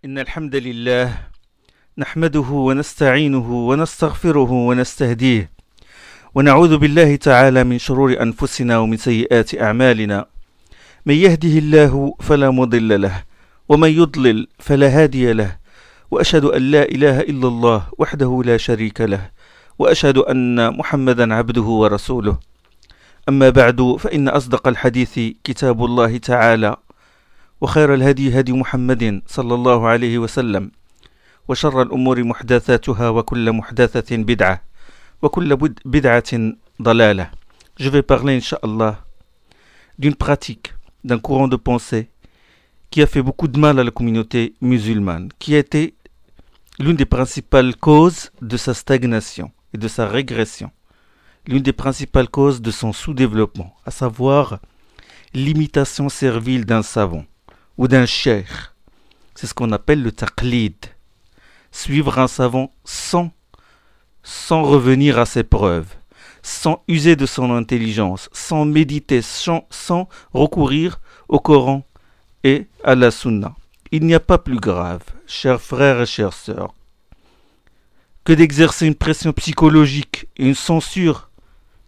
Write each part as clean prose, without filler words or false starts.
إن الحمد لله نحمده ونستعينه ونستغفره ونستهديه ونعوذ بالله تعالى من شرور أنفسنا ومن سيئات أعمالنا. من يهده الله فلا مضل له ومن يضلل فلا هادي له، وأشهد أن لا إله إلا الله وحده لا شريك له، وأشهد أن محمدا عبده ورسوله. أما بعد، فإن أصدق الحديث كتاب الله تعالى، وخير الهدي هدي محمد صلى الله عليه وسلم، وشر الأمور محدثاتها وكل محدثة بدعة وكل بدعة ضلالة. Je vais parler, Inch'Allah, d'une pratique, d'un courant de pensée qui a fait beaucoup de mal à la communauté musulmane, qui a été l'une des principales causes de sa stagnation et de sa régression, l'une des principales causes de son sous-développement, à savoir l'imitation servile d'un savant ou d'un cheikh. C'est ce qu'on appelle le taqlid. Suivre un savant sans revenir à ses preuves, sans user de son intelligence, sans méditer, sans recourir au Coran et à la Sunna. Il n'y a pas plus grave, chers frères et chères sœurs, que d'exercer une pression psychologique et une censure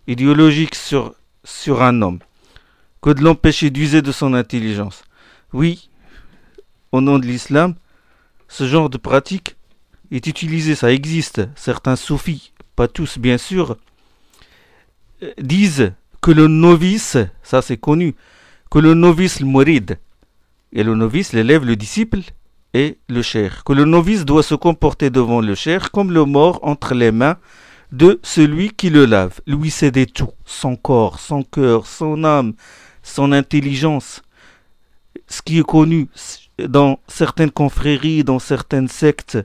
idéologique sur un homme, que de l'empêcher d'user de son intelligence. Oui, au nom de l'islam, ce genre de pratique est utilisé, ça existe. Certains soufis, pas tous bien sûr, disent que le novice, ça c'est connu, que le novice, le mouride, et le novice, l'élève, le disciple, et le cheikh, que le novice doit se comporter devant le cheikh comme le mort entre les mains de celui qui le lave, lui céder tout, son corps, son cœur, son âme, son intelligence. Ce qui est connu dans certaines confréries, dans certaines sectes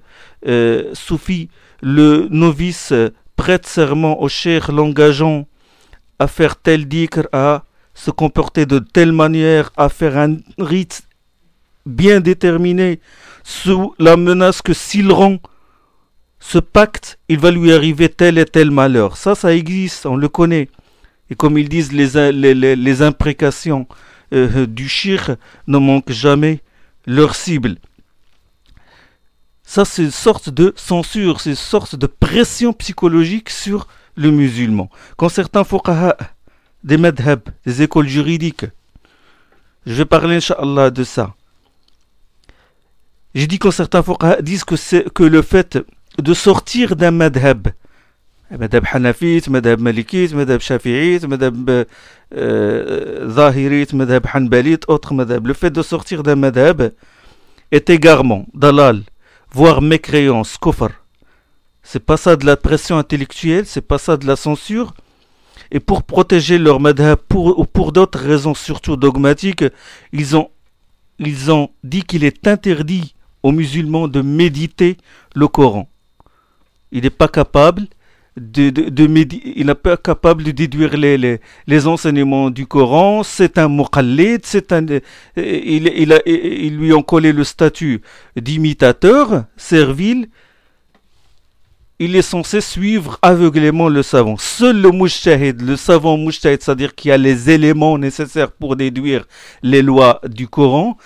soufis, le novice prête serment au cheikh l'engageant à faire tel dhikr, à se comporter de telle manière, à faire un rite bien déterminé, sous la menace que s'il rend ce pacte, il va lui arriver tel et tel malheur. Ça existe, on le connaît. Et comme ils disent, les imprécations du shirk ne manquent jamais leur cible. Ça, c'est une sorte de censure, c'est une sorte de pression psychologique sur le musulman. Quand certains fuqaha, des madhab, des écoles juridiques, je vais parler, Inch'Allah, de ça. J'ai dit quand certains fuqaha disent que le fait de sortir d'un madhab, madhab hanafite, madhab malikite, madhab shafi'ite, madhab zahirite, madhab hanbalite, autre madhab, le fait de sortir d'un madhab est égarement, dalal, voire mécréance, kufr. C'est pas ça de la pression intellectuelle, c'est pas ça de la censure. Et pour protéger leur madhab, ou pour d'autres raisons, surtout dogmatiques, ils ont dit qu'il est interdit aux musulmans de méditer le Coran. Il n'est pas capable il n'est pas capable de déduire les enseignements du Coran. C'est un muqallid, ils lui ont collé le statut d'imitateur servile. Il est censé suivre aveuglément le savant. Seul le mujtahid, le savant mujtahid, c'est-à-dire qui a les éléments nécessaires pour déduire les lois du Coran,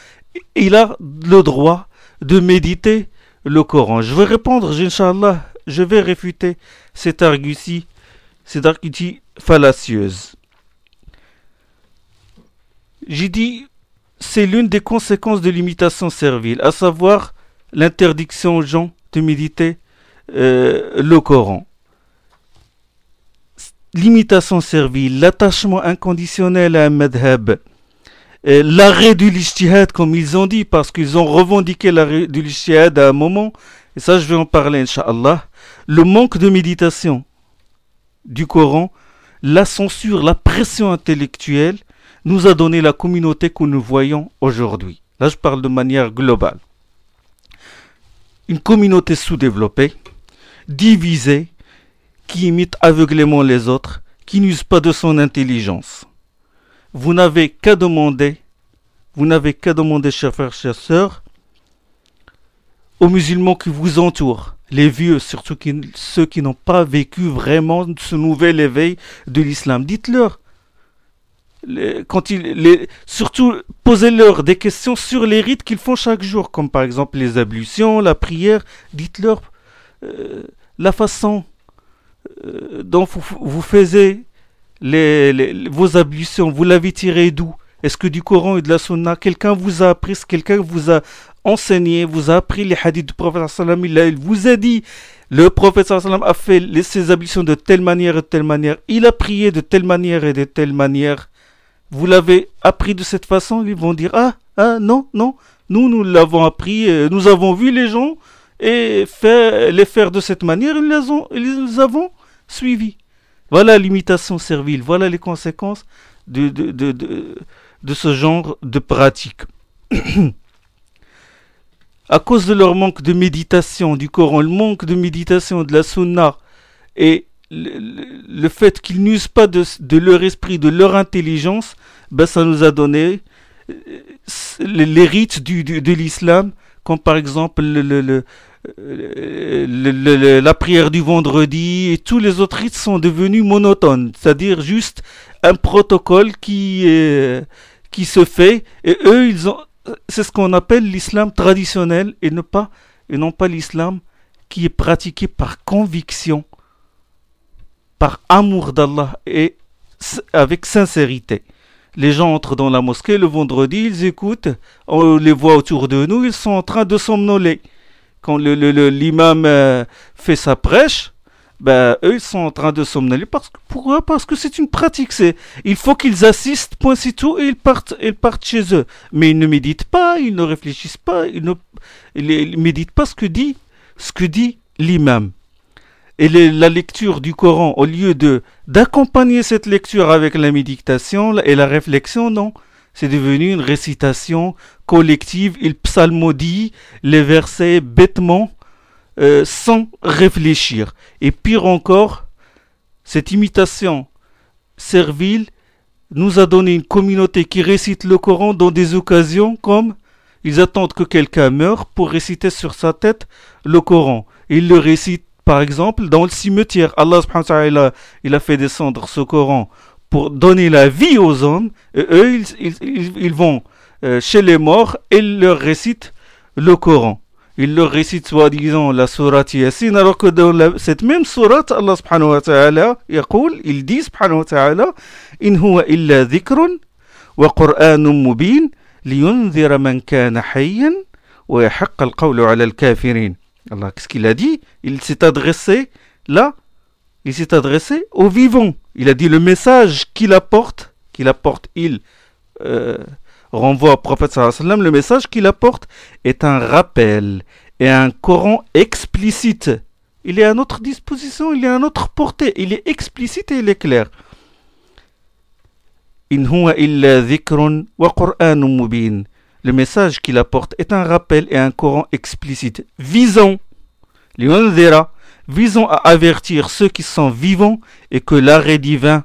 il a le droit de méditer le Coran. Je vais répondre, Inch'Allah, je vais réfuter cette argutie fallacieuse. J'ai dit, c'est l'une des conséquences de l'imitation servile, à savoir l'interdiction aux gens de méditer le Coran. L'imitation servile, l'attachement inconditionnel à un madhab, l'arrêt du l'ijtihad, comme ils ont dit, parce qu'ils ont revendiqué l'arrêt du l'ijtihad à un moment, et ça je vais en parler, Inch'Allah. Le manque de méditation du Coran, la censure, la pression intellectuelle, nous a donné la communauté que nous voyons aujourd'hui. Là je parle de manière globale. Une communauté sous-développée, divisée, qui imite aveuglément les autres, qui n'use pas de son intelligence. Vous n'avez qu'à demander, chers frères, chères sœurs, aux musulmans qui vous entourent, les vieux, surtout ceux qui n'ont pas vécu vraiment ce nouvel éveil de l'islam. Dites-leur, surtout posez-leur des questions sur les rites qu'ils font chaque jour, comme par exemple les ablutions, la prière. Dites-leur la façon dont vous faisiez vos ablutions, vous l'avez tiré d'où? Est-ce que du Coran et de la Sunna? Quelqu'un vous a appris, quelqu'un vous a enseigné, vous a appris les hadiths du prophète sallam, il vous a dit le prophète sallam a fait ses ablutions de telle manière et de telle manière, il a prié de telle manière et de telle manière. Vous l'avez appris de cette façon? Ils vont dire non, nous l'avons appris, nous avons vu les gens et les faire de cette manière, ils les avons suivis. Voilà l'imitation servile, voilà les conséquences de ce genre de pratique. À cause de leur manque de méditation du Coran, le manque de méditation de la Sunna et le fait qu'ils n'usent pas de leur esprit, de leur intelligence, ça nous a donné les rites de l'islam, comme par exemple la prière du vendredi, et tous les autres rites sont devenus monotones, c'est-à-dire juste un protocole qui se fait, et eux c'est ce qu'on appelle l'islam traditionnel et non pas l'islam qui est pratiqué par conviction, par amour d'Allah et avec sincérité. Les gens entrent dans la mosquée le vendredi, ils écoutent, on les voit autour de nous, ils sont en train de somnoler. Quand l'imam fait sa prêche, eux ils sont en train de somnoler. Pourquoi? Parce que c'est une pratique. Il faut qu'ils assistent, point c'est tout, et ils partent chez eux. Mais ils ne méditent pas, ils ne réfléchissent pas, ils ne méditent pas ce que dit l'imam. Et la lecture du Coran, au lieu d'accompagner cette lecture avec la méditation et la réflexion, non. C'est devenu une récitation collective. Il psalmodie les versets bêtement, sans réfléchir. Et pire encore, cette imitation servile nous a donné une communauté qui récite le Coran dans des occasions comme ils attendent que quelqu'un meure pour réciter sur sa tête le Coran. Ils le récitent par exemple dans le cimetière. Allah subhanahu wa ta'ala, il a fait descendre ce Coran pour donner la vie aux hommes, et eux ils vont chez les morts et ils leur récitent le Coran. Ils leur récitent soi-disant la sourate Yasin, alors que dans cette même sourate, Allah subhanahu wa ta'ala il dit subhanahu wa ta'ala in huwa illa dhikrun wa qur'anun mubin liyunzira man kana hayyan wa yahaqqa al-qawlu 'ala al-kafirin. Allah, qu'est-ce qu'il a dit? Il s'est adressé aux vivants. Il a dit le message qu'il apporte, il renvoie au prophète sallallahu alayhi wa sallam, le message qu'il apporte est un rappel et un Coran explicite. Il est à notre disposition, il est à notre portée, il est explicite et il est clair. In huwa illa dhikrun wa qur'anun mubin. Le message qu'il apporte est un rappel et un Coran explicite, visant à avertir ceux qui sont vivants et que l'arrêt divin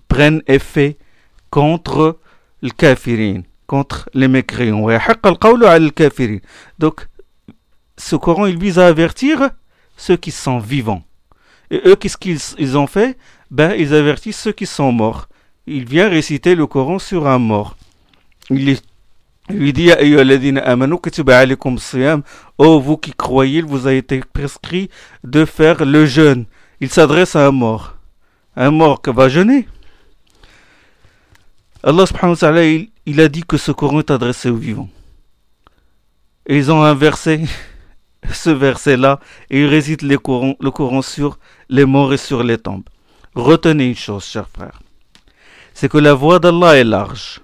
prenne effet contre le kafirin, contre les mécréants. Donc, ce Coran, il vise à avertir ceux qui sont vivants. Et eux, qu'est-ce qu'ils ont fait? Ils avertissent ceux qui sont morts. Il vient réciter le Coran sur un mort. Il lui dit oh vous qui croyez, il vous a été prescrit de faire le jeûne. Il s'adresse à un mort qui va jeûner. Allah subhanahu wa ta'ala il a dit que ce Coran est adressé aux vivants. Et ils ont inversé ce verset-là et ils récitent le Coran sur les morts et sur les tombes. Retenez une chose, chers frères, c'est que la voie d'Allah est large.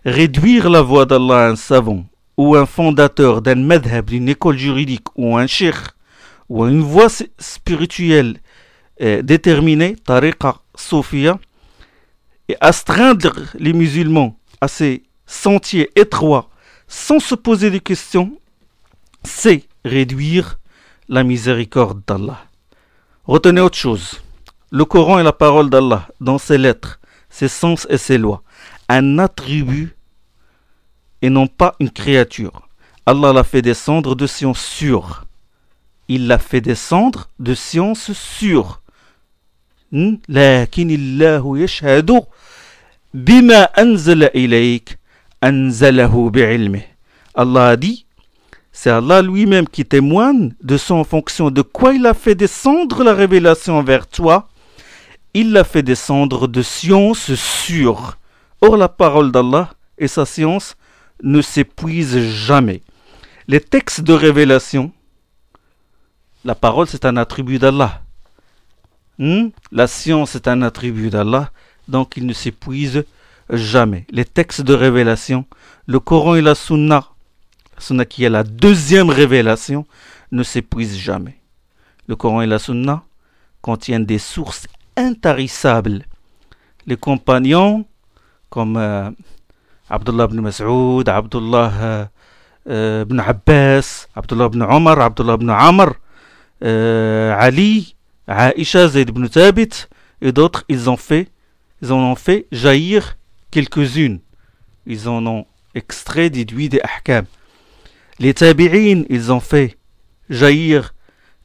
Réduire la voix d'Allah à un savant ou un fondateur d'un madhab, d'une école juridique ou un cheikh ou une voie spirituelle déterminée, tariqa soufia, et astreindre les musulmans à ces sentiers étroits sans se poser des questions, c'est réduire la miséricorde d'Allah. Retenez autre chose. Le Coran est la parole d'Allah dans ses lettres, ses sens et ses lois. Un attribut et non pas une créature. Allah l'a fait descendre de sciences sûres. Il l'a fait descendre de sciences sûres. Lakin illahu yashhadu. Bima anzala ilayk, anzalahu bi'ilmih. Allah a dit, c'est Allah lui-même qui témoigne de son fonction, de quoi il a fait descendre la révélation vers toi. Il l'a fait descendre de science sûre. Or, la parole d'Allah et sa science ne s'épuisent jamais. Les textes de révélation, la parole c'est un attribut d'Allah. La science est un attribut d'Allah, donc il ne s'épuise jamais. Les textes de révélation, le Coran et la Sunna qui est la deuxième révélation, ne s'épuisent jamais. Le Coran et la Sunna contiennent des sources intarissables. Les compagnons, comme Abdullah ibn Mas'ud, Abdullah ibn Abbas, Abdullah ibn Omar, Abdullah ibn Amr, Ali, Aïcha, Zayd ibn Thabit et d'autres, ils en ont fait jaillir quelques-unes. Ils en ont extrait, déduit des ahkam. Les tabi'in, ils ont fait jaillir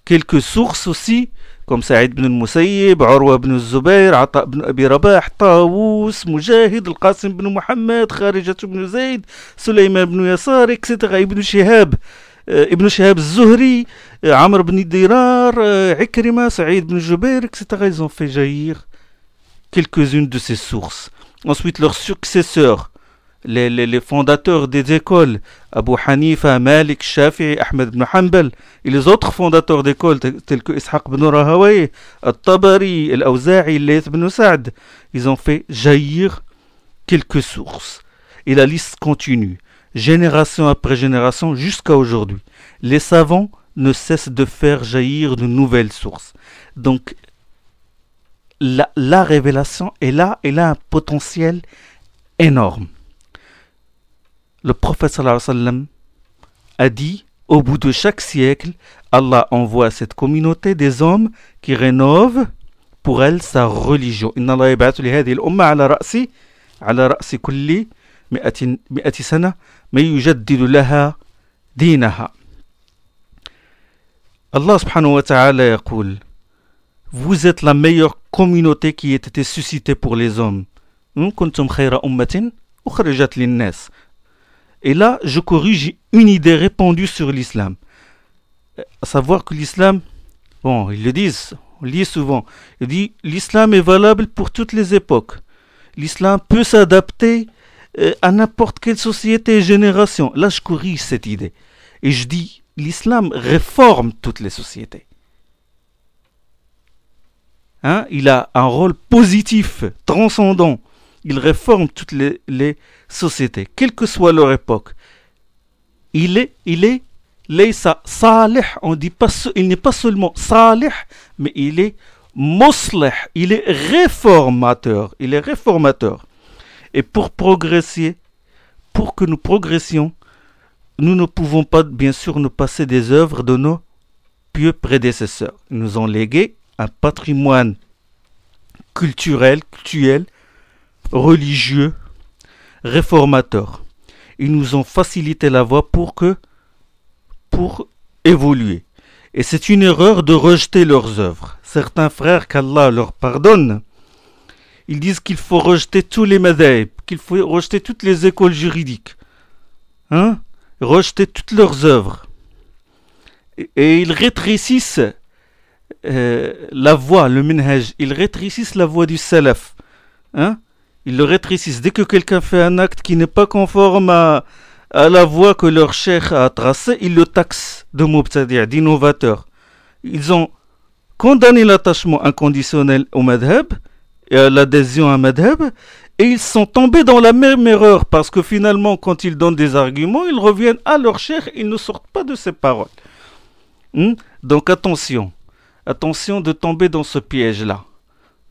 quelques sources aussi, comme Saïd ibn al-Musayyib, Urwa ibn al-Zubayr, Ata ibn Abi Rabah, Tawus, Mujahid, Al-Qasim ibn Muhammad, Kharijat ibn Zayd, Sulayman ibn Yasar, etc. Ibn Shihab al-Zuhri, Amr ibn Dirar, Ikrima, Saïd ibn Jubayr, etc. Ils ont fait jaillir quelques-unes de ces sources. Ensuite, leurs successeurs, les fondateurs des écoles, Abu Hanifa, Malik, Shafi'i, Ahmed ibn Hanbal, et les autres fondateurs d'écoles tels que Ishaq ibn Rahawayh, Al-Tabari, Al-Awza'i, Layth ibn Sa'd, ils ont fait jaillir quelques sources. Et la liste continue, génération après génération, jusqu'à aujourd'hui. Les savants ne cessent de faire jaillir de nouvelles sources. Donc, la révélation est là, elle a un potentiel énorme. Le prophète sallallahu alayhi wa sallam a dit, au bout de chaque siècle, Allah envoie à cette communauté des hommes qui rénovent pour elle sa religion. Inna Allah yab'athu li hadhihi al-umma ala ra'si kulli mi'ati sana man yujaddidu laha dinaha. Allah subhanahu wa ta'ala yaqul, vous êtes la meilleure communauté qui ait été suscitée pour les hommes. Kuntum khayra ummatin ukhrijat lin-nas. Et là, je corrige une idée répandue sur l'islam. À savoir que l'islam, bon, ils le disent, on lit souvent, il dit l'islam est valable pour toutes les époques. L'islam peut s'adapter à n'importe quelle société et génération. Là, je corrige cette idée. Et je dis, l'islam réforme toutes les sociétés. Il a un rôle positif, transcendant. Il réforme toutes les sociétés, quelle que soit leur époque. Il est laysa salih, on dit pas, il n'est pas seulement salih, mais il est muslih, il est réformateur. Et pour progresser, pour que nous progressions, nous ne pouvons pas, bien sûr, nous passer des œuvres de nos pieux prédécesseurs. Ils nous ont légué un patrimoine culturel, religieux, réformateurs. Ils nous ont facilité la voie pour évoluer. Et c'est une erreur de rejeter leurs œuvres. Certains frères, qu'Allah leur pardonne, ils disent qu'il faut rejeter tous les madhab, qu'il faut rejeter toutes les écoles juridiques, rejeter toutes leurs œuvres. Et ils rétrécissent la voie, le minhaj, ils rétrécissent la voie du salaf. Ils le rétrécissent. Dès que quelqu'un fait un acte qui n'est pas conforme à la voie que leur cheikh a tracée, ils le taxent de mubtadi', d'innovateur. Ils ont condamné l'attachement inconditionnel au madhab et à l'adhésion à un madhab, et ils sont tombés dans la même erreur, parce que finalement, quand ils donnent des arguments, ils reviennent à leur cheikh, ils ne sortent pas de ces paroles. Donc attention de tomber dans ce piège-là,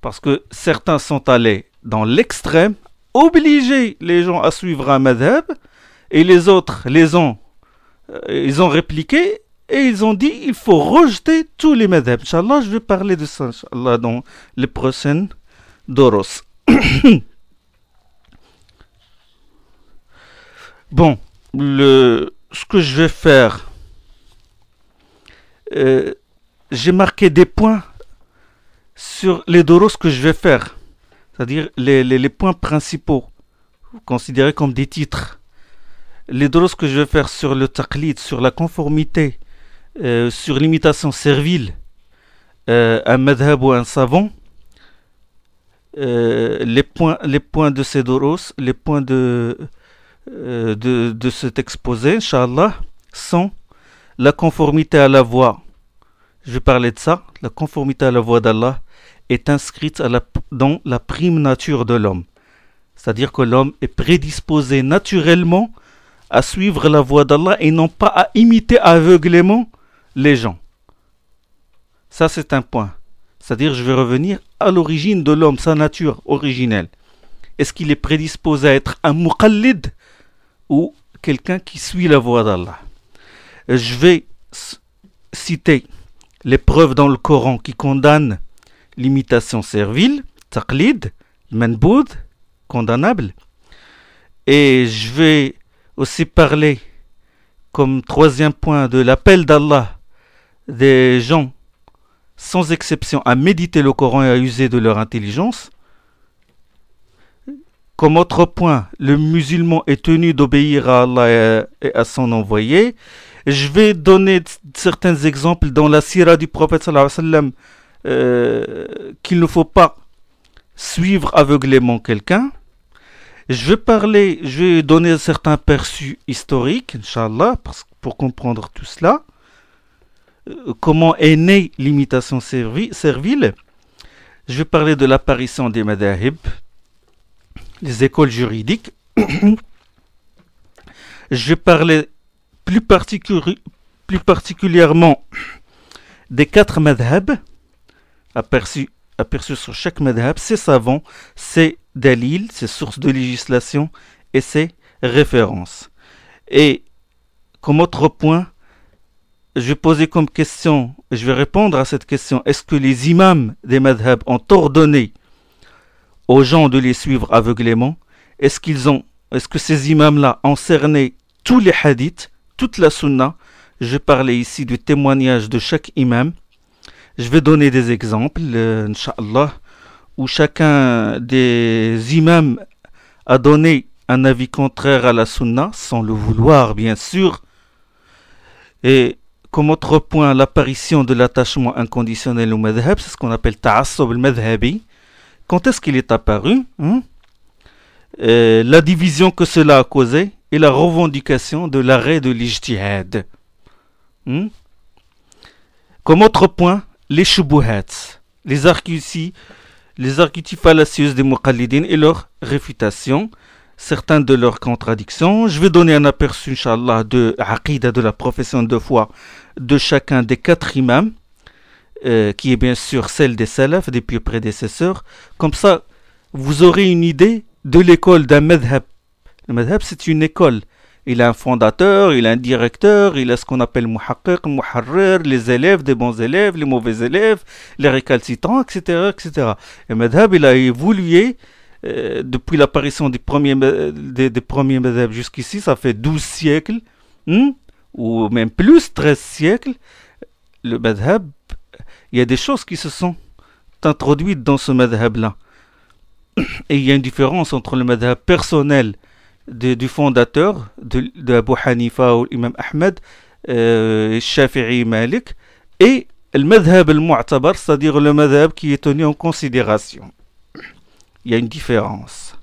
parce que certains sont allés dans l'extrême, obliger les gens à suivre un madhab, et les autres ils ont répliqué, et ils ont dit il faut rejeter tous les madhabs. Inch'Allah, je vais parler de ça, Inch'Allah, dans les prochaines doros. Bon, ce que je vais faire, j'ai marqué des points sur les doros que je vais faire c'est-à-dire les points principaux, considérés comme des titres. Les drosses que je vais faire sur le taqlid, sur la conformité, sur l'imitation servile, un madhab ou un savant, les points de ces drosses, les points de cet exposé, Inch'Allah, sont la conformité à la voie. Je vais parler de ça. La conformité à la voie d'Allah est inscrite dans la prime nature de l'homme. C'est-à-dire que l'homme est prédisposé naturellement à suivre la voie d'Allah et non pas à imiter aveuglément les gens. Ça, c'est un point. C'est-à-dire, je vais revenir à l'origine de l'homme, sa nature originelle. Est-ce qu'il est prédisposé à être un muqallid ou quelqu'un qui suit la voie d'Allah? Je vais citer les preuves dans le Coran qui condamnent l'imitation servile, taqlid, manboud, condamnable. Et je vais aussi parler comme troisième point de l'appel d'Allah des gens sans exception à méditer le Coran et à user de leur intelligence. Comme autre point, le musulman est tenu d'obéir à Allah et à son envoyé. Je vais donner certains exemples dans la sira du prophète sallallahu alayhi wa sallam qu'il ne faut pas suivre aveuglément quelqu'un. Je vais donner certains aperçus historiques, Inch'Allah, pour comprendre tout cela. Comment est née l'imitation servile. Je vais parler de l'apparition des madahib, les écoles juridiques. Je vais parler plus particulièrement des 4 madhab, aperçus sur chaque madhab, ses savants, ses dalil, ses sources de législation et ses références. Et comme autre point, je vais poser comme question, je vais répondre à cette question, est-ce que les imams des madhab ont ordonné aux gens de les suivre aveuglément? Est-ce que ces imams-là ont cerné tous les hadiths, toute la sunna? Je vais parler ici du témoignage de chaque imam. Je vais donner des exemples, Inch'Allah, où chacun des imams a donné un avis contraire à la sunna, sans le vouloir bien sûr. Et comme autre point, l'apparition de l'attachement inconditionnel au madhab, c'est ce qu'on appelle ta'assub al-madhabi. Quand est-ce qu'il est apparu? La division que cela a causé et la revendication de l'arrêt de l'ijtihad. Comme autre point, les shubuhat, les arguties fallacieuses des muqallidin et leur réfutation, certaines de leurs contradictions. Je vais donner un aperçu, Inch'Allah, de aqidah, de la profession de foi de chacun des 4 imams, qui est bien sûr celle des salaf, des pieux prédécesseurs. Comme ça, vous aurez une idée de l'école d'un madhab. Le madhab, c'est une école. Il a un fondateur, il a un directeur, il a ce qu'on appelle muhaqqiq, muharrir, les élèves, des bons élèves, les mauvais élèves, les récalcitrants, etc. etc. Et le madhab, il a évolué depuis l'apparition des premiers madhab jusqu'ici, ça fait 12 siècles, ou même plus, 13 siècles. Le madhab, il y a des choses qui se sont introduites dans ce madhab-là. Et il y a une différence entre le madhab personnel du fondateur, de Abu Hanifa ou l'imam Ahmed, Shafi'i Malik, et le madhab al-mu'tabar, c'est-à-dire le madhab qui est tenu en considération. Il y a une différence.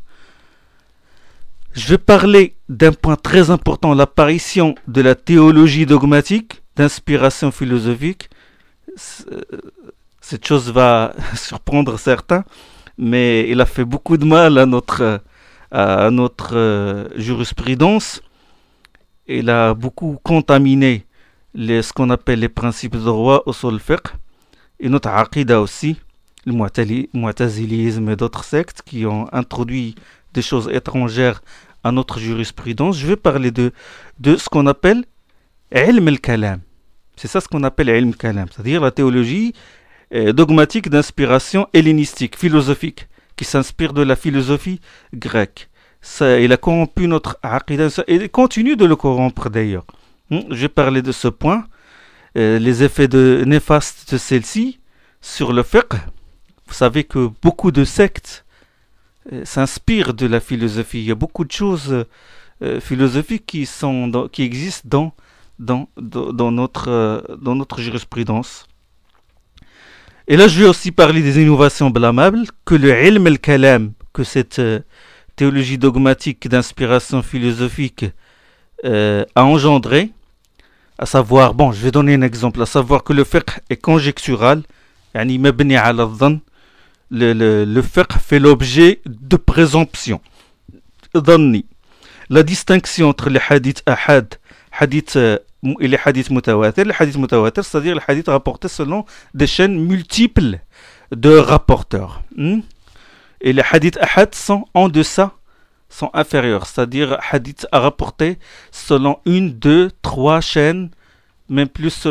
Je vais parler d'un point très important, l'apparition de la théologie dogmatique, d'inspiration philosophique. Cette chose va surprendre certains, mais il a fait beaucoup de mal à notre jurisprudence. Il a beaucoup contaminé ce qu'on appelle les principes de droit au sol fiqh, et notre aqida aussi, le mu'tazilisme et d'autres sectes qui ont introduit des choses étrangères à notre jurisprudence. Je vais parler de ce qu'on appelle ilm al-kalam. C'est ça ce qu'on appelle ilm al-kalam, c'est-à-dire la théologie dogmatique d'inspiration hellénistique, philosophique, qui s'inspire de la philosophie grecque. Ça, il a corrompu notre aqida et il continue de le corrompre d'ailleurs. Je vais parler de ce point, les effets néfastes de celle-ci sur le fiqh. Vous savez que beaucoup de sectes s'inspire de la philosophie. Il y a beaucoup de choses philosophiques qui existent dans notre jurisprudence. Et là, je vais aussi parler des innovations blâmables que le ilm al-kalam, que cette théologie dogmatique d'inspiration philosophique a engendré, à savoir, bon, je vais donner un exemple, à savoir que le fiqh est conjectural, yani mabni ala dhann, le fiqh fait l'objet de présomption, dhanni. La distinction entre les hadiths ahad, et les hadiths mutawatir. Les hadiths mutawatir, c'est-à-dire les hadiths rapportés selon des chaînes multiples de rapporteurs. Et les hadiths ahad sont en deçà, sont inférieurs, c'est-à-dire hadiths à rapporter selon 1, 2, 3 chaînes, même plus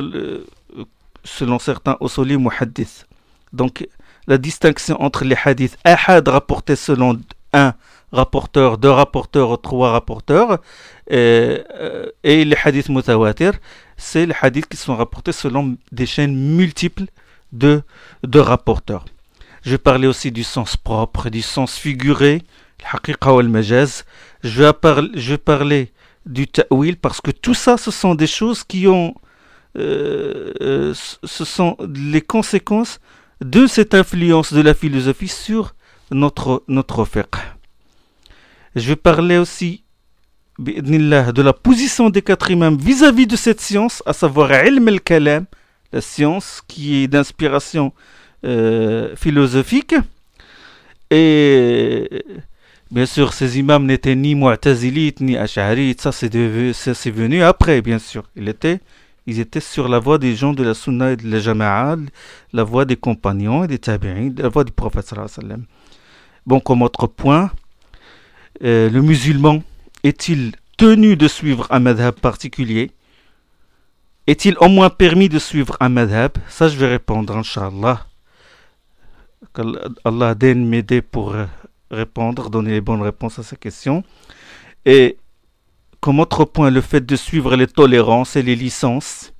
selon certains usuli muhaddith. Donc la distinction entre les hadiths ahad rapportés selon 1 rapporteur, 2 rapporteurs, 3 rapporteurs, et les hadiths mutawatir, c'est les hadiths qui sont rapportés selon des chaînes multiples de rapporteurs. Je vais parler aussi du sens propre, du sens figuré, al-haqiqa ou al-majaz. Je vais parler du ta'wil, parce que tout ça, ce sont des choses qui ont... ce sont les conséquences de cette influence de la philosophie sur notre fiqh. Je vais parler aussi de la position des 4 imams vis-à-vis de cette science, à savoir ilm al-kalam, la science qui est d'inspiration philosophique. Et bien sûr, ces imams n'étaient ni mu'tazilites ni ash'arites, ça c'est venu après, bien sûr. Ils étaient sur la voie des gens de la sunna et de la jama'a, la voie des compagnons et des tabi'in, la voie du prophète sallallahu alayhi wa sallam. Bon, comme autre point, le musulman est-il tenu de suivre un madhab particulier? Est-il au moins permis de suivre un madhab? Ça, je vais répondre, Inch'Allah. qu'Allah daigne m'aider pour répondre, donner les bonnes réponses à ces questions. Et comme autre point, le fait de suivre les tolérances et les licences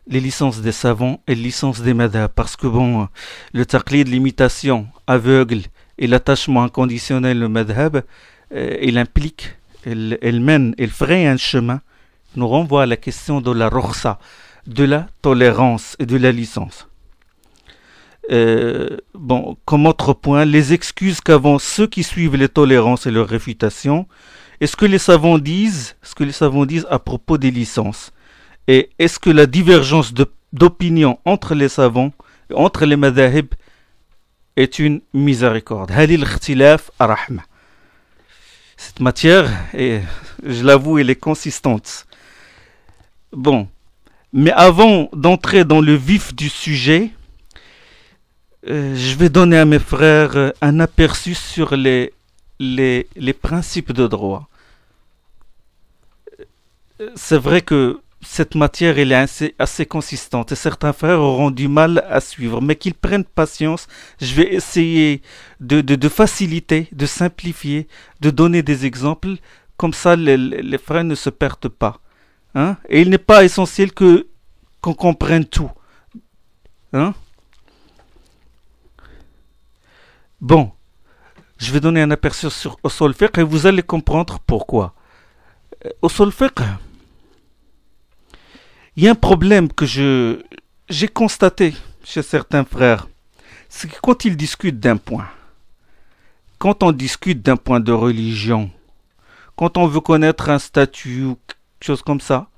des savants et les licences des madhab, parce que bon, le taqlid, l'imitation aveugle et l'attachement inconditionnel au madhab, il implique, il mène, il fraye un chemin, nous renvoie à la question de la rukhsa, de la tolérance et de la licence. Bon, comme autre point, les excuses qu'avancent ceux qui suivent les tolérances et leurs réfutations, et ce que les savants disent à propos des licences. Et est-ce que la divergence d'opinion entre les savants, entre les madhahib, est une miséricorde? Halil khtilaf arahma. Cette matière, je l'avoue, elle est consistante. Bon, mais avant d'entrer dans le vif du sujet, je vais donner à mes frères un aperçu sur les principes de droit. C'est vrai que cette matière elle est assez consistante et certains frères auront du mal à suivre, mais qu'ils prennent patience. Je vais essayer de faciliter, de simplifier, de donner des exemples, comme ça les frères ne se perdent pas. Hein? Et il n'est pas essentiel qu'on comprenne tout. Hein? Bon, je vais donner un aperçu sur Usul Fiqh et vous allez comprendre pourquoi. Usul Fiqh, il y a un problème que j'ai constaté chez certains frères, c'est que quand ils discutent d'un point, quand on discute d'un point de religion, quand on veut connaître un statut ou quelque chose comme ça,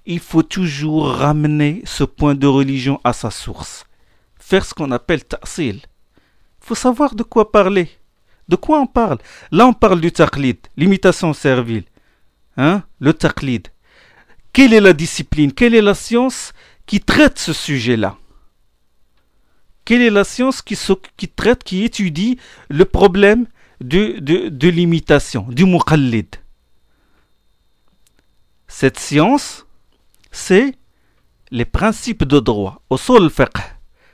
il faut toujours ramener ce point de religion à sa source. Faire ce qu'on appelle ta'sil. Il faut savoir de quoi parler. De quoi on parle? Là, on parle du taqlid, l'imitation servile. Hein? Le taqlid. Quelle est la discipline? Quelle est la science qui traite ce sujet-là? Quelle est la science qui étudie le problème de l'imitation, du muqallid? Cette science, c'est les principes de droit, usul fiqh.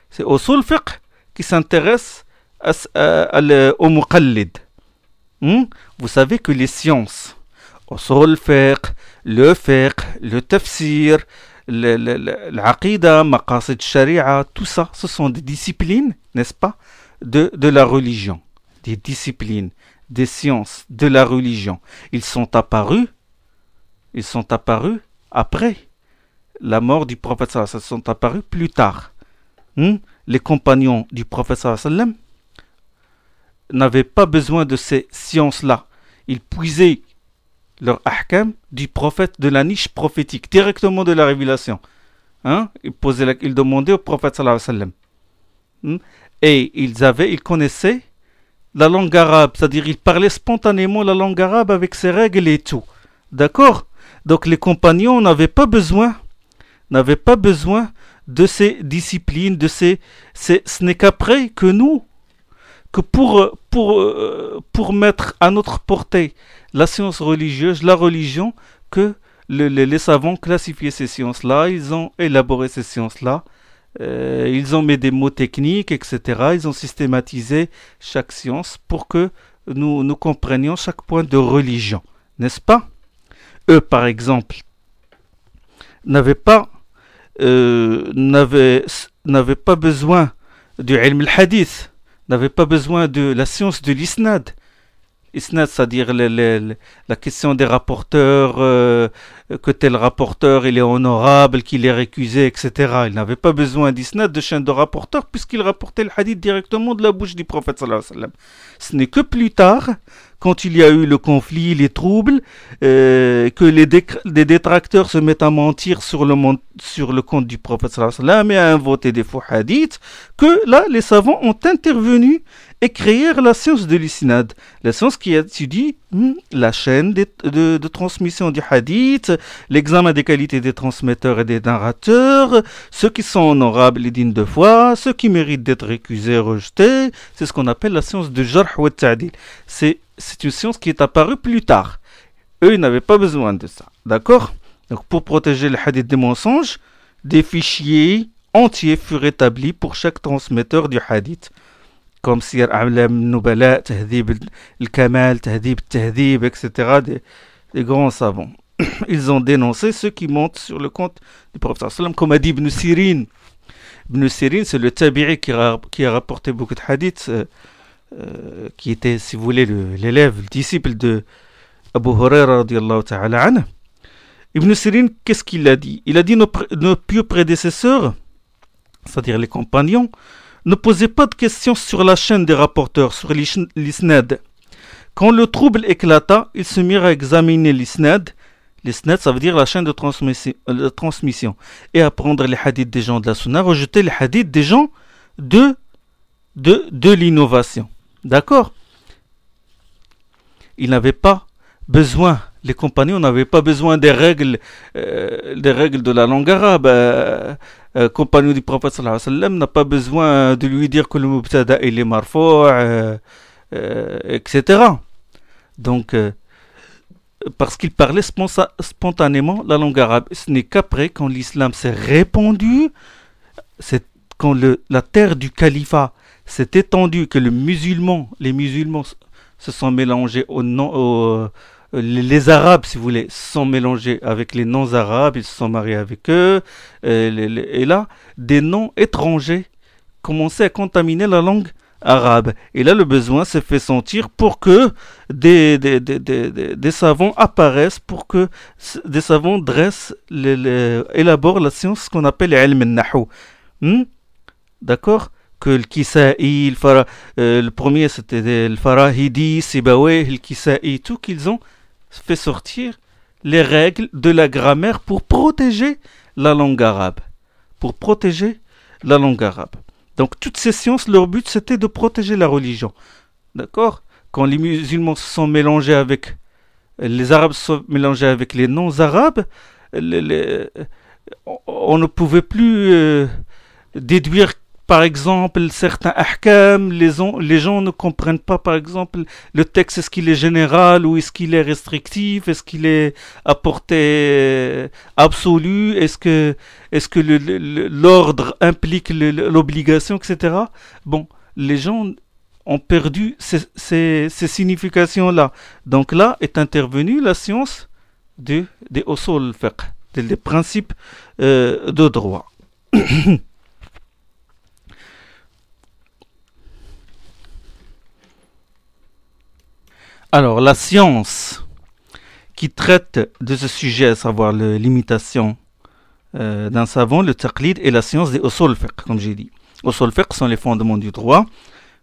C'est usul fiqh qui s'intéresse au muqallid. Vous savez que les sciences, usul fiqh, le tafsir, l'aqida, maqasid sharia, tout ça, ce sont des disciplines, n'est-ce pas, de la religion. des disciplines, des sciences, de la religion, ils sont apparus après la mort du prophète sallallahu alayhi wa sallam, sont apparus plus tard. Les compagnons du prophète sallallahu alayhi wa sallam n'avaient pas besoin de ces sciences-là. Ils puisaient leur ahkam du prophète, de la niche prophétique, directement de la révélation. Ils demandaient au prophète sallallahu alayhi wa sallam. Et ils connaissaient la langue arabe, c'est-à-dire ils parlaient spontanément la langue arabe avec ses règles et tout. D'accord? Donc les compagnons n'avaient pas besoin de ces disciplines, ce n'est qu'après que nous, que pour mettre à notre portée la science religieuse, la religion, que les savants classifiaient ces sciences-là, ils ont élaboré ces sciences-là, ils ont mis des mots techniques, etc. Ils ont systématisé chaque science pour que nous comprenions chaque point de religion, n'est-ce pas? Eux, par exemple, n'avaient pas besoin du ilm al-hadith, n'avaient pas besoin de la science de l'isnad. Isnad, c'est-à-dire la question des rapporteurs, que tel rapporteur il est honorable, qu'il est récusé, etc. Ils n'avaient pas besoin d'isnad, de chaîne de rapporteurs, puisqu'ils rapportaient le hadith directement de la bouche du prophète sallallahu alayhi wa sallam. Ce n'est que plus tard, quand il y a eu le conflit, les troubles, que les détracteurs se mettent à mentir sur le compte du prophète sallallahu alayhi wa sallam et à inventer des faux hadiths, que là, les savants ont intervenu et créer la science de l'isnad, la science qui étudie la chaîne de transmission du hadith, l'examen des qualités des transmetteurs et des narrateurs, ceux qui sont honorables et dignes de foi, ceux qui méritent d'être récusés et rejetés. C'est ce qu'on appelle la science de jarh wa ta'dil. C'est une science qui est apparue plus tard. Eux, ils n'avaient pas besoin de ça. D'accord? Donc, pour protéger le hadith des mensonges, des fichiers entiers furent établis pour chaque transmetteur du hadith. Comme Sir A'lam Nubala, Tahdhib al-Kamal, Tahdhib al-Tahdhib, etc. Des grands savants. Ils ont dénoncé ceux qui montent sur le compte du prophète sallam, comme a dit Ibn Sirin. Ibn Sirin, c'est le tabi'i qui a rapporté beaucoup de hadiths, qui était, si vous voulez, l'élève, le disciple de Abu Huraira radiyallahu ta'ala anhu. Ibn Sirin, qu'est-ce qu'il a dit? Il a dit nos pieux prédécesseurs, c'est-à-dire les compagnons, ne posaient pas de questions sur la chaîne des rapporteurs, sur l'isnad. Quand le trouble éclata, ils se mirent à examiner l'isnad. L'isnad, ça veut dire la chaîne de transmission. Et à prendre les hadiths des gens de la sunna, rejeter les hadiths des gens de l'innovation. D'accord? Ils n'avaient pas besoin, les compagnons n'avaient pas besoin des règles de la langue arabe. Compagnon du prophète sallallahu alayhi wa sallam n'a pas besoin de lui dire que le mubtada il est marfou', etc. Donc, parce qu'il parlait spontanément la langue arabe. Ce n'est qu'après, quand l'islam s'est répandu, quand la terre du califat s'est étendue, que les musulmans se sont mélangés les Arabes, si vous voulez, se sont mélangés avec les non-Arabes, ils se sont mariés avec eux, et là, des noms étrangers commençaient à contaminer la langue arabe. Et là, le besoin s'est fait sentir pour que des savants apparaissent, pour que des savants élaborent la science qu'on appelle ilm al-nahu. D'accord? Que le Kisa'i, le premier c'était le Farahidi, Sibawayh, le Kisa'i, tout qu'ils ont fait sortir les règles de la grammaire pour protéger la langue arabe. Donc toutes ces sciences, leur but c'était de protéger la religion. D'accord? Quand les musulmans se sont mélangés avec les arabes se sont mélangés avec les non-arabes, on ne pouvait plus déduire par exemple certains ahkam, les gens ne comprennent pas par exemple le texte, est-ce qu'il est général ou est-ce qu'il est restrictif, est-ce qu'il est à portée absolue, est-ce que l'ordre implique l'obligation, etc. Bon, les gens ont perdu ces significations-là. Donc là est intervenue la science des usul fiqh, des principes de droit. Alors, la science qui traite de ce sujet, à savoir l'imitation d'un savant, le taqlid, et la science des usul al-fiqh, comme j'ai dit. Usul al-fiqh sont les fondements du droit,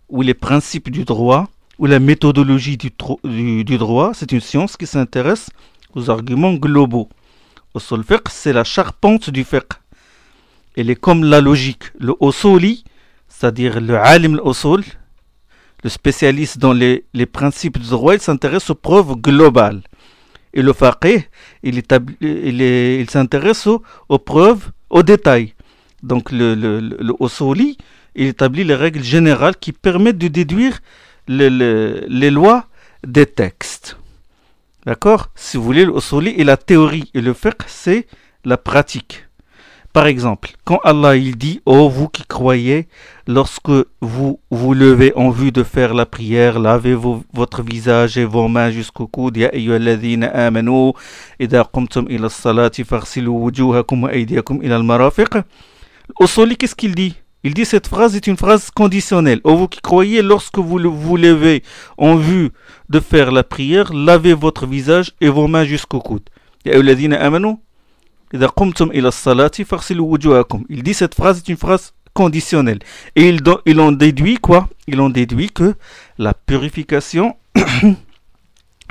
ou les principes du droit, ou la méthodologie du droit. C'est une science qui s'intéresse aux arguments globaux. Usul al-fiqh, c'est la charpente du fiqh. Elle est comme la logique. Le usuli, c'est-à-dire le alim al-usul, le spécialiste dans les principes du droit, il s'intéresse aux preuves globales. Et le faqih, il s'intéresse aux preuves, aux détails. Donc le usuli, il établit les règles générales qui permettent de déduire les lois des textes. D'accord? Si vous voulez, le usuli est la théorie et le fiqh, c'est la pratique. Par exemple, quand Allah il dit « Oh, vous qui croyez, lorsque vous vous levez en vue de faire la prière, lavez votre visage et vos mains jusqu'au coude. Ya ayyuhalladhina amanu, idha qumtum ila as-salati faghsilu wujuhakum wa aydiyakum ila al-marafiq » Usuli, qu'est-ce qu'il dit? Il dit cette phrase est une phrase conditionnelle. « Oh, vous qui croyez, lorsque vous vous levez en vue de faire la prière, lavez votre visage et vos mains jusqu'au coude. Ya ayyuhalladhina amanu. Il dit cette phrase est une phrase conditionnelle. Et ils ont déduit quoi? Ils ont déduit que la purification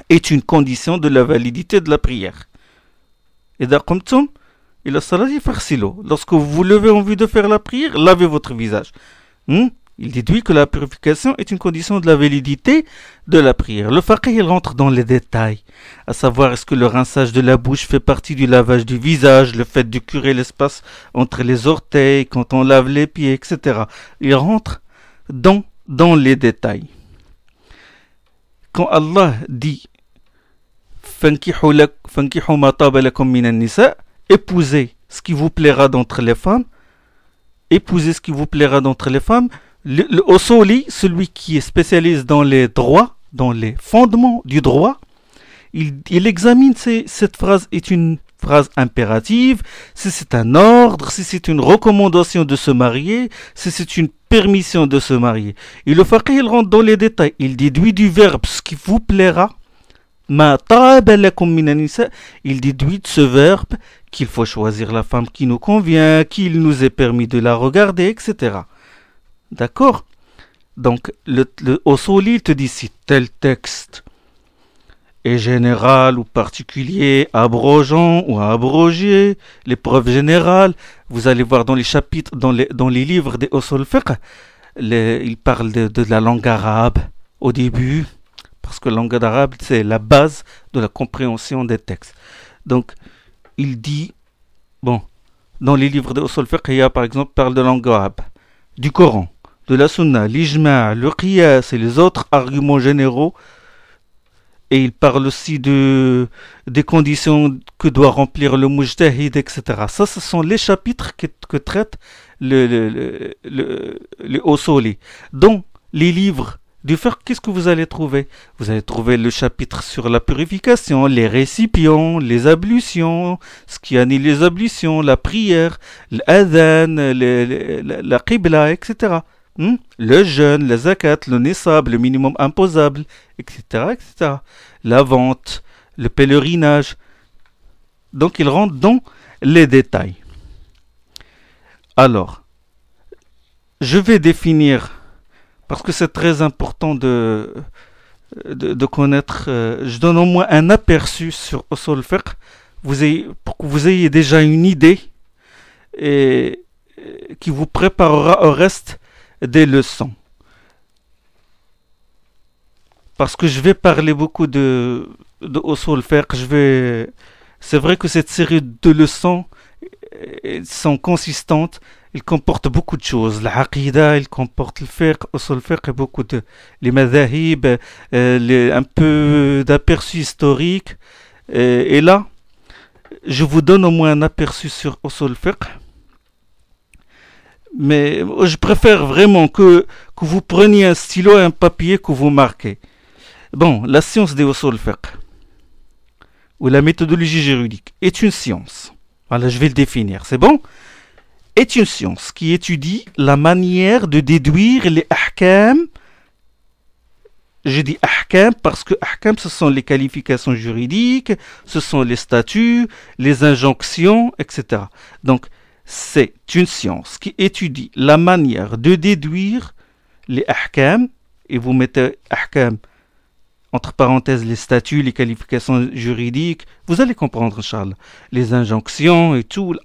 est une condition de la validité de la prière. Lorsque vous vous levez en vue de faire la prière, lavez votre visage. Il déduit que la purification est une condition de la validité de la prière. Le faqih, il rentre dans les détails, à savoir est-ce que le rinçage de la bouche fait partie du lavage du visage, le fait de curer l'espace entre les orteils, quand on lave les pieds, etc. Il rentre dans les détails. Quand Allah dit « Fankihu ma taba lakum minan nisa » épousez ce qui vous plaira d'entre les femmes, épousez ce qui vous plaira d'entre les femmes. Le usuli, celui qui est spécialiste dans les droits, dans les fondements du droit, il examine si cette phrase est une phrase impérative, si c'est un ordre, si c'est une recommandation de se marier, si c'est une permission de se marier. Et le faqih, il rentre dans les détails. Il déduit du verbe ce qui vous plaira. Ma taba lakum minan nisa, il déduit de ce verbe qu'il faut choisir la femme qui nous convient, qu'il nous est permis de la regarder, etc. D'accord? Donc, le usuli te dit si tel texte est général ou particulier, abrogeant ou abrogé, les preuves générales, vous allez voir dans les chapitres, dans les livres des usul fiqh, il parle de la langue arabe au début, parce que la langue arabe, c'est la base de la compréhension des textes. Donc, il dit, bon, dans les livres des usul fiqh, il y a par exemple, parle de langue arabe, du Coran, de la Sunna, l'Ijma', le Qiyas et les autres arguments généraux. Et il parle aussi des conditions que doit remplir le mujtahid, etc. Ça, ce sont les chapitres que traite le usuli. Dans les livres du fiqh, qu'est-ce que vous allez trouver? Vous allez trouver le chapitre sur la purification, les récipients, les ablutions, ce qui annule les ablutions, la prière, l'adhan, la qibla, etc. Le jeûne, la zakat, le nisab, le minimum imposable, etc., etc. La vente, le pèlerinage. Donc il rentre dans les détails. Alors, je vais définir, parce que c'est très important de connaître, je donne au moins un aperçu sur usul fiqh, pour que vous ayez déjà une idée et qui vous préparera au reste des leçons. Parce que je vais parler beaucoup de usul fiqh, c'est vrai que cette série de leçons sont consistantes, ils comportent beaucoup de choses. La aqida, il comporte le fiqh, usul fiqh et beaucoup de les madhahib, un peu d'aperçu historique. Et là, je vous donne au moins un aperçu sur usul fiqh. Mais je préfère vraiment que vous preniez un stylo et un papier que vous marquez. Bon, la science des usul fiqh, ou la méthodologie juridique, est une science. Voilà, je vais le définir, c'est bon? Est une science qui étudie la manière de déduire les ahkam je dis ahkam parce que ahkam, ce sont les qualifications juridiques, ce sont les statuts, les injonctions, etc. Donc, c'est une science qui étudie la manière de déduire les ahkam, et vous mettez ahkam entre parenthèses les statuts, les qualifications juridiques, vous allez comprendre, Inch'Allah, les injonctions et tout.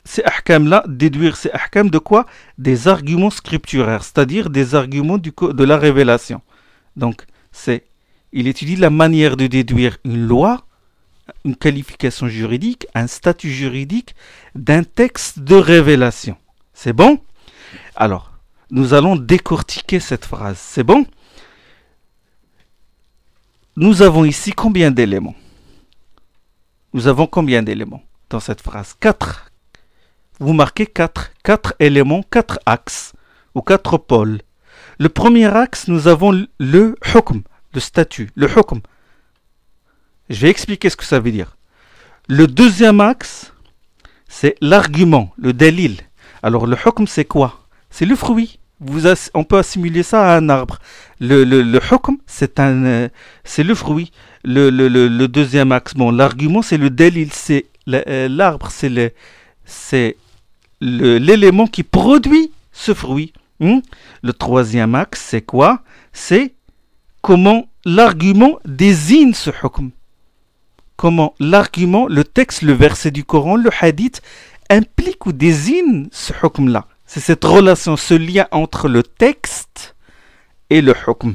Ces ahkam-là, déduire ces ahkam de quoi? Des arguments scripturaires, c'est-à-dire des arguments de la révélation. Donc, il étudie la manière de déduire une loi, une qualification juridique, un statut juridique d'un texte de révélation. C'est bon? Alors, nous allons décortiquer cette phrase. C'est bon? Nous avons ici combien d'éléments? Nous avons combien d'éléments dans cette phrase? 4. Vous marquez 4. 4 éléments, 4 axes ou 4 pôles. Le premier axe, nous avons le hukm, le statut, le hukm. Je vais expliquer ce que ça veut dire. Le deuxième axe, c'est l'argument, le dalil. Alors le hukm, c'est quoi? C'est le fruit. On peut assimiler ça à un arbre. Le hukm, c'est le fruit. Le deuxième axe, bon, l'argument, c'est le dalil, c'est l'arbre, c'est l'élément qui produit ce fruit. Le troisième axe, c'est quoi? C'est comment l'argument désigne ce hukm. Comment l'argument, le texte, le verset du Coran, le hadith, implique ou désigne ce hukm-là. C'est cette relation, ce lien entre le texte et le hukm.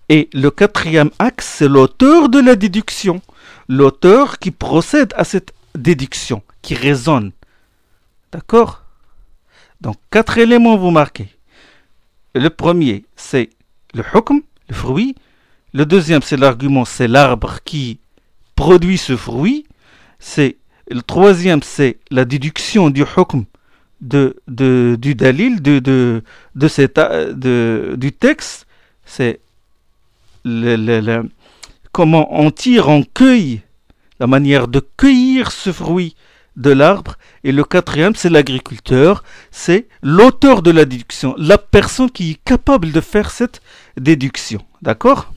Et le quatrième axe, c'est l'auteur de la déduction. L'auteur qui procède à cette déduction, qui raisonne. D'accord? Donc, 4 éléments, vous marquez. Le premier, c'est le hukm, le fruit. Le deuxième, c'est l'argument, c'est l'arbre qui produit ce fruit. Le troisième, c'est la déduction du hukm, du dalil, du texte. C'est comment on tire, on cueille, la manière de cueillir ce fruit de l'arbre. Et le quatrième, c'est l'agriculteur, c'est l'auteur de la déduction, la personne qui est capable de faire cette déduction. D'accord?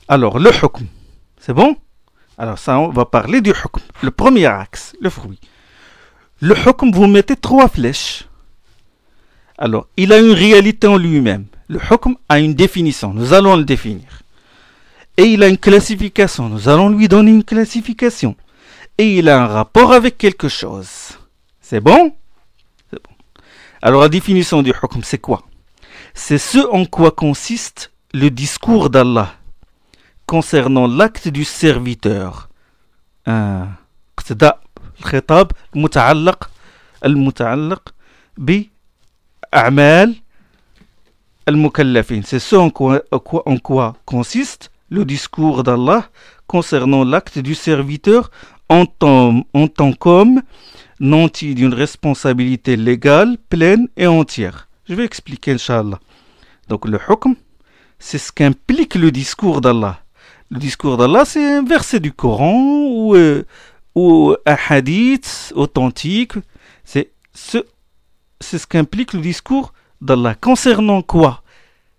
Alors, le hukm, c'est bon? Alors ça, on va parler du hukm. Le premier axe, le fruit. Le hukm, vous mettez 3 flèches. Alors, il a une réalité en lui-même. Le hukm a une définition, nous allons le définir. Et il a une classification, nous allons lui donner une classification. Et il a un rapport avec quelque chose. C'est bon? C'est bon. Alors la définition du hukm, c'est quoi? C'est ce en quoi consiste le discours d'Allah concernant l'acte du serviteur. اقتداء الخطاب المتعلق بأعمال المكلفين. C'est ce en quoi consiste le discours d'Allah concernant l'acte du serviteur en tant qu'homme nanti d'une responsabilité légale, pleine et entière. Je vais expliquer, Inch'Allah. Donc le hukm, c'est ce qu'implique le discours d'Allah. Le discours d'Allah, c'est un verset du Coran ou un hadith authentique. C'est ce qu'implique le discours d'Allah. Concernant quoi?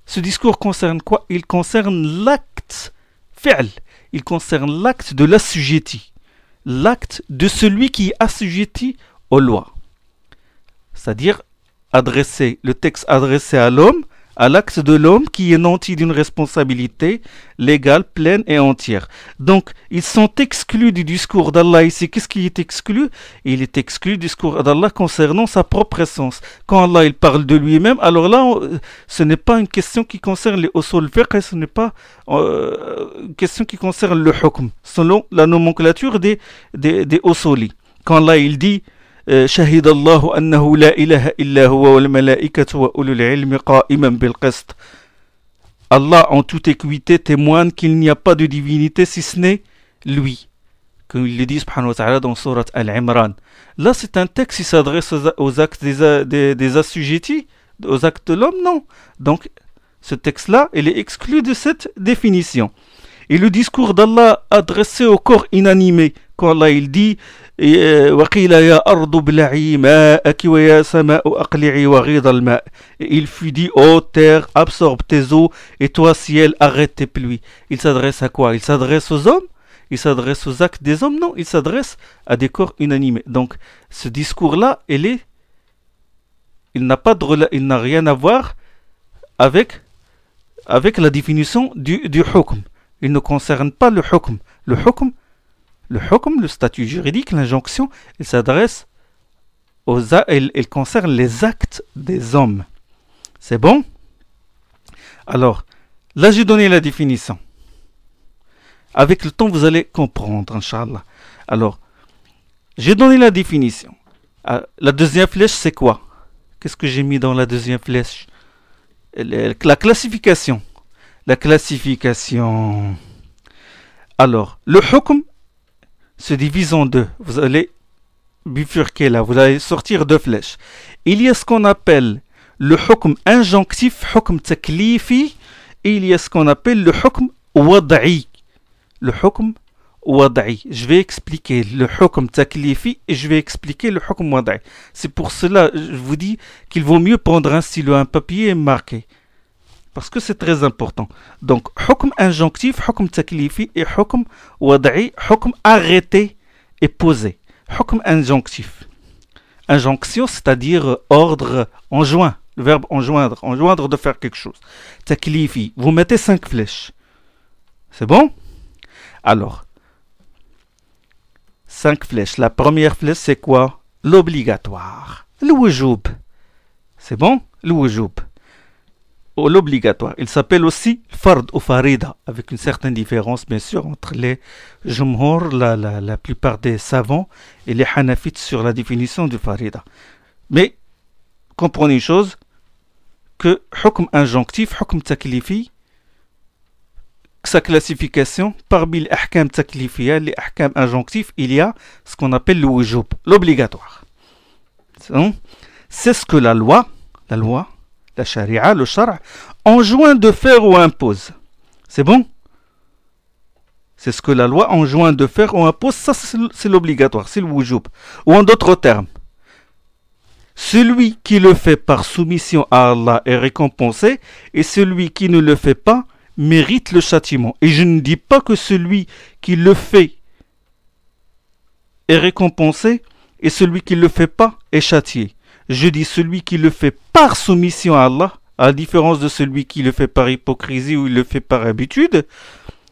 Ce discours concerne quoi? Il concerne l'acte fi'l. Il concerne l'acte de l'assujetti. L'acte de celui qui est assujetti aux lois. C'est-à-dire le texte adressé à l'homme, à l'acte de l'homme qui est nanti d'une responsabilité légale, pleine et entière. Donc, ils sont exclus du discours d'Allah ici. Qu'est-ce qui est exclu? Il est exclu du discours d'Allah concernant sa propre essence. Quand Allah il parle de lui-même, alors là, ce n'est pas une question qui concerne les usul fiqh, ce n'est pas une question qui concerne le hukm, selon la nomenclature des usuli. Quand Allah il dit شهد الله أنه لا إله إلا هو والملائكة وأولو العلم قائما بالقسط. Allah en toute équité témoigne qu'il n'y a pas de divinité si ce n'est lui. Comme il le dit subhanahu wa ta'ala dans Surat Al-Imran. Là c'est un texte qui s'adresse aux actes des assujettis, aux actes de l'homme, non. Donc ce texte-là, il est exclu de cette définition. Et le discours d'Allah adressé au corps inanimé quand Allah il dit وَقِيلَ يَا أَرْضُ ابْلَعِي مَاءَكِ وَيَا سَمَاءُ أَقْلِعِي وَغِيضَ الْمَاءِ. Et il fut dit, ô terre, absorbe tes eaux, et toi, ciel, arrête tes pluies. Il s'adresse à quoi? Il s'adresse aux hommes? Il s'adresse aux actes des hommes? Non, il s'adresse à des corps inanimés. Donc, ce discours-là, il n'a rien à voir avec la définition du hukm. Il ne concerne pas le hukm. Le hukm, le statut juridique, l'injonction, il s'adresse il concerne les actes des hommes. C'est bon? Alors, là j'ai donné la définition. Avec le temps, vous allez comprendre, Inch'Allah. Alors, j'ai donné la définition. La deuxième flèche, c'est quoi? Qu'est-ce que j'ai mis dans la deuxième flèche? La classification. La classification. Alors, le hukm se divise en deux. Vous allez bifurquer là, vous allez sortir deux flèches. Il y a ce qu'on appelle le hukm injonctif, hukm taklifi, et il y a ce qu'on appelle le hukm wada'i. Le hukm wada'i. Je vais expliquer le hukm taklifi et je vais expliquer le hukm wada'i. C'est pour cela, je vous dis qu'il vaut mieux prendre un stylo, un papier et marquer. Parce que c'est très important. Donc, hukm injonctif, hukm taklifi et hukm wada'i, hukm arrêté et posé. Hukm injonctif. Injonction, c'est-à-dire ordre enjoint. Le verbe enjoindre de faire quelque chose. Taklifi, vous mettez 5 flèches. C'est bon? Alors, 5 flèches. La première flèche, c'est quoi? L'obligatoire. Le wujub. C'est bon? Le wujub. L'obligatoire. Il s'appelle aussi fard ou farida, avec une certaine différence, bien sûr, entre les jumhur, la plupart des savants, et les hanafites sur la définition du farida. Mais, comprenez une chose, que hukm injonctif, hukm taklifi, sa classification, parmi les ahkam taklifiyya, les ahkam injonctifs, il y a ce qu'on appelle le wujub, l'obligatoire. C'est ce que la loi, la charia, le shar', enjoint de faire ou impose. C'est bon? C'est ce que la loi enjoint de faire ou impose, ça c'est l'obligatoire, c'est le wujub. Ou en d'autres termes, celui qui le fait par soumission à Allah est récompensé, et celui qui ne le fait pas mérite le châtiment. Et je ne dis pas que celui qui le fait est récompensé, et celui qui ne le fait pas est châtié. Je dis celui qui le fait par soumission à Allah, à la différence de celui qui le fait par hypocrisie ou il le fait par habitude.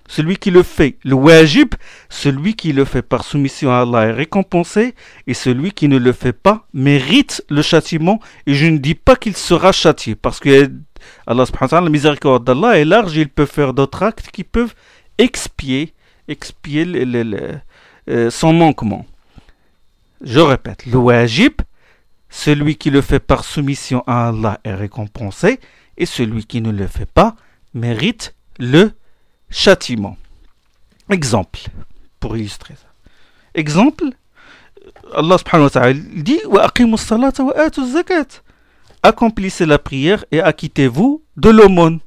Celui qui le fait, le wajib, celui qui le fait par soumission à Allah est récompensé, et celui qui ne le fait pas mérite le châtiment. Et je ne dis pas qu'il sera châtié, parce que Allah subhanahu wa ta'ala, la miséricorde d'Allah est large, il peut faire d'autres actes qui peuvent expier son manquement. Je répète, le wajib, celui qui le fait par soumission à Allah est récompensé, et celui qui ne le fait pas mérite le châtiment. Exemple, pour illustrer ça. Exemple, Allah subhanahu wa ta'ala dit wa aqimus salata wa atuz zakat. Accomplissez la prière et acquittez-vous de l'aumône.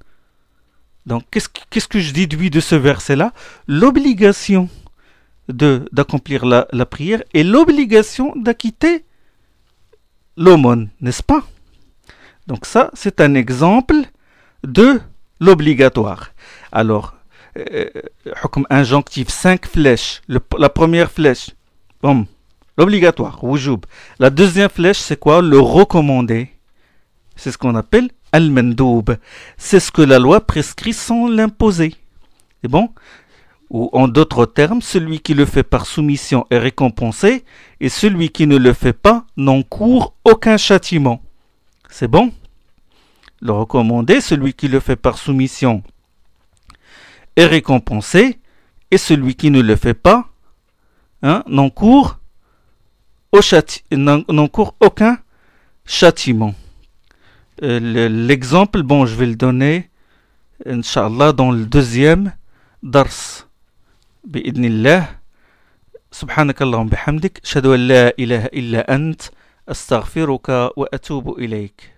Donc, qu'est-ce que je déduis de ce verset-là? L'obligation d'accomplir la prière et l'obligation d'acquitter l'aumône, n'est-ce pas? Donc ça, c'est un exemple de l'obligatoire. Alors, hukm injonctif, 5 flèches. La première flèche, l'obligatoire, wujub. La deuxième flèche, c'est quoi? Le recommandé. C'est ce qu'on appelle al-mandoub. C'est ce que la loi prescrit sans l'imposer. C'est bon? Ou en d'autres termes, celui qui le fait par soumission est récompensé, et celui qui ne le fait pas n'encourt aucun châtiment. C'est bon? Le recommandé, celui qui le fait par soumission est récompensé, et celui qui ne le fait pas n'encourt aucun châtiment. L'exemple, je vais le donner, Inch'Allah, dans le deuxième dars. بإذن الله سبحانك اللهم بحمدك أشهد أن لا إله إلا أنت أستغفرك وأتوب إليك.